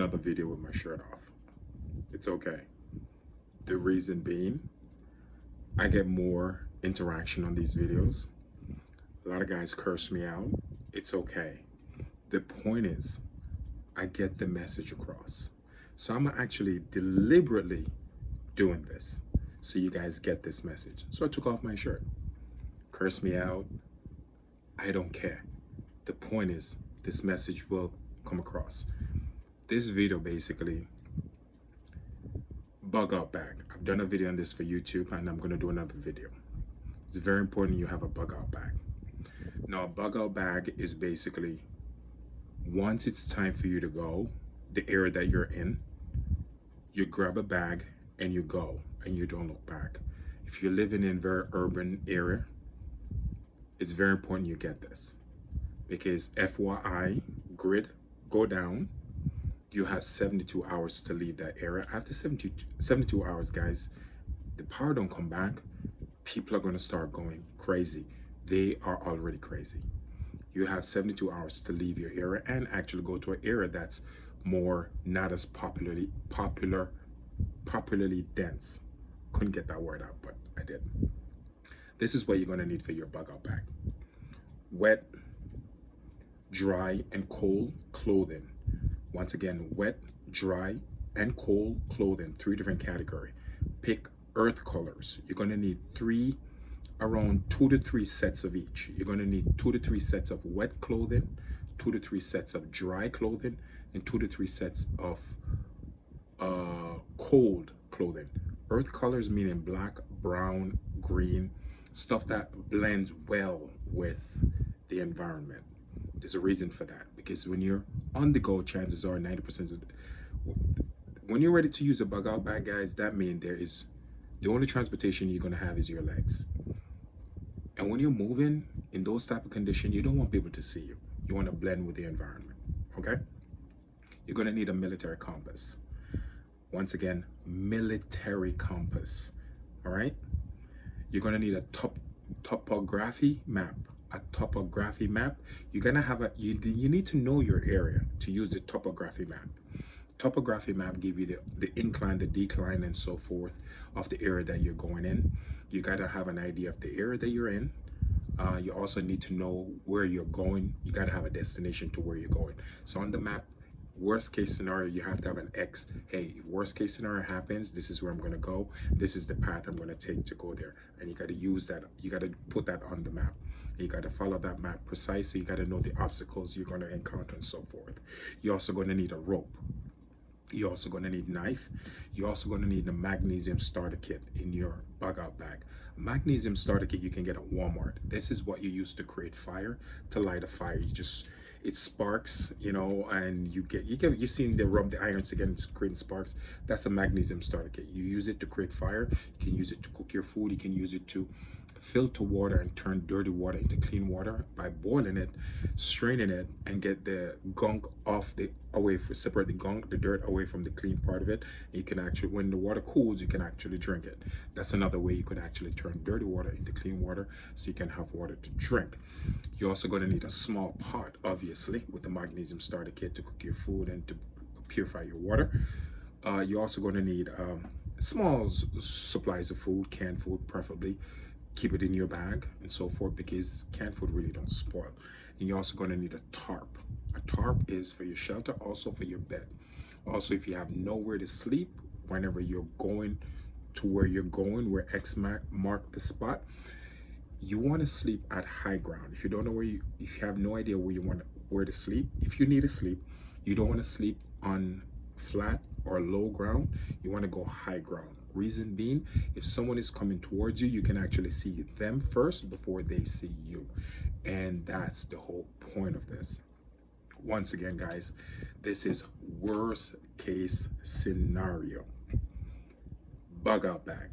Another video with my shirt off. It's okay. The reason being, I get more interaction on these videos. A lot of guys curse me out. It's okay. The point is, I get the message across. So I'm actually deliberately doing this so you guys get this message. So I took off my shirt. Curse me out. I don't care. The point is, this message will come across. This video basically, bug out bag. I've done a video on this for YouTube and I'm going to do another video. It's very important you have a bug out bag. Now, a bug out bag is basically, once it's time for you to go, the area that you're in, you grab a bag and you go and you don't look back. If you're living in a very urban area, it's very important you get this, because FYI, grid, go down. You have 72 hours to leave that area. After 72 hours, guys, the power don't come back. People are going to start going crazy. They are already crazy. You have 72 hours to leave your area and actually go to an area that's more not as popularly dense. Couldn't get that word out, but I did. This is what you're going to need for your bug out bag. Wet, dry, and cold clothing. Once again, wet, dry, and cold clothing, 3 different categories. Pick earth colors. You're going to need around 2 to 3 sets of each. You're going to need 2 to 3 sets of wet clothing, 2 to 3 sets of dry clothing, and 2 to 3 sets of cold clothing. Earth colors meaning black, brown, green, stuff that blends well with the environment. There's a reason for that, because when you're on the go, chances are 90% of when you're ready to use a bug out bag, guys, that means the only transportation you're going to have is your legs. And when you're moving in those type of conditions, you don't want people to see you. You want to blend with the environment. Okay? You're going to need a military compass. Once again, military compass. All right? You're going to need a topography map. A topography map. You're gonna have you need to know your area to use the topography map. Topography map give you the incline, the decline, and so forth of the area that you're going in. You gotta have an idea of the area that you're in. You also need to know where you're going. You gotta have a destination to where you're going. So on the map, worst case scenario, you have to have an X. Hey, if worst case scenario happens, this is where I'm going to go. This is the path I'm going to take to go there. And you got to use that. You got to put that on the map. You got to follow that map precisely. You got to know the obstacles you're going to encounter and so forth. You're also going to need a rope. You're also going to need a knife. You're also going to need a magnesium starter kit in your bug out bag. A magnesium starter kit you can get at Walmart. This is what you use to create fire, to light a fire. It sparks, and you've seen they rub the irons together and create sparks. That's a magnesium starter kit. You use it to create fire. You can use it to cook your food. You can use it to filter water and turn dirty water into clean water by boiling it, straining it, and get the gunk separate the dirt away from the clean part of it. You can actually, when the water cools, you can actually drink it. That's another way you could actually turn dirty water into clean water so you can have water to drink. You're also going to need a small pot, obviously, with the magnesium starter kit to cook your food and to purify your water. You're also going to need small supplies of food, canned food preferably. Keep it in your bag and so forth, because canned food really don't spoil. And you're also going to need a tarp. A tarp is for your shelter, also for your bed. Also, if you have nowhere to sleep whenever you're going to where you're going, where X mark the spot, you want to sleep at high ground. If you don't know if you have no idea where to sleep, if you need to sleep, you don't want to sleep on flat or low ground. You want to go high ground. Reason being, if someone is coming towards you, you can actually see them first before they see you. And that's the whole point of this. Once again, guys, this is worst case scenario. Bug out bag.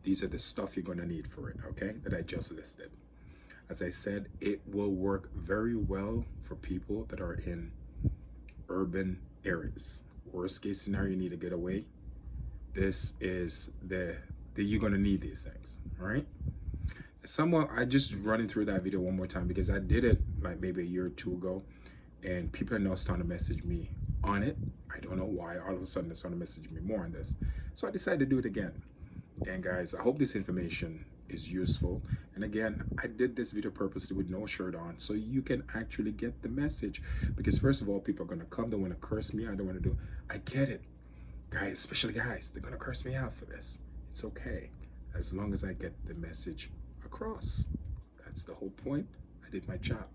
These are the stuff you're going to need for it, okay, that I just listed. As I said, it will work very well for people that are in urban areas. Worst case scenario, you need to get away. This is you're going to need these things, all right? I just running through that video one more time because I did it like maybe a year or two ago, and people are now starting to message me on it. I don't know why all of a sudden they started messaging me more on this. So I decided to do it again. And guys, I hope this information is useful. And again, I did this video purposely with no shirt on so you can actually get the message. Because first of all, people are going to come, they want to curse me. I don't want to do. I get it. Guys, especially guys, they're going to curse me out for this. It's okay. As long as I get the message across. That's the whole point. I did my job.